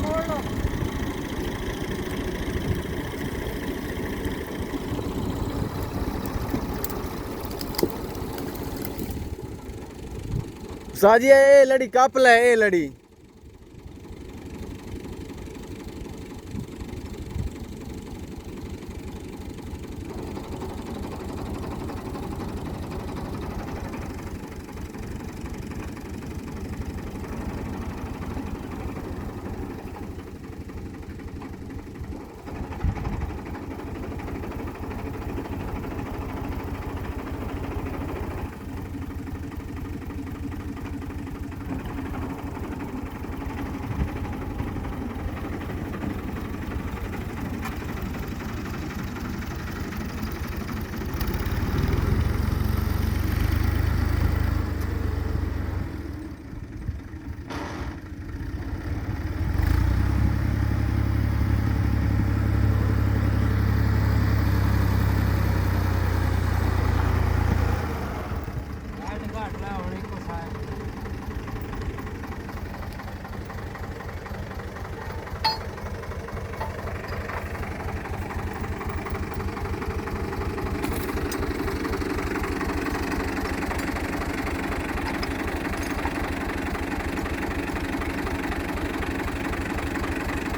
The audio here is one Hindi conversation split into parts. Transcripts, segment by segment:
मोड़ लो। साजिया ए लड़ी कापल है ए लड़ी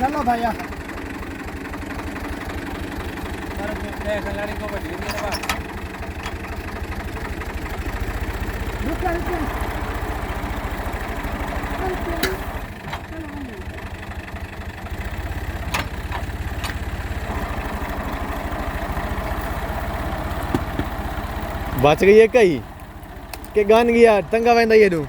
चलो भैया लड़ी को बची रुक रुक बच गई है कई के गान गया टंगा वेंदा ये तू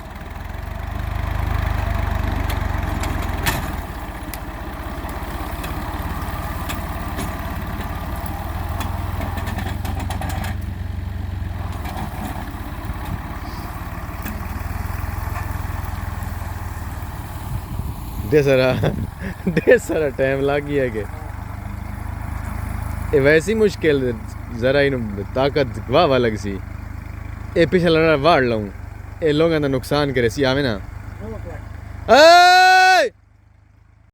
दे सारा टाइम लग गया के ये वैसी मुश्किल जरा इन ताकत वाह लग सी ए पिछला वाड़ लाऊं ए लोगों का नुकसान करे सी आवे ना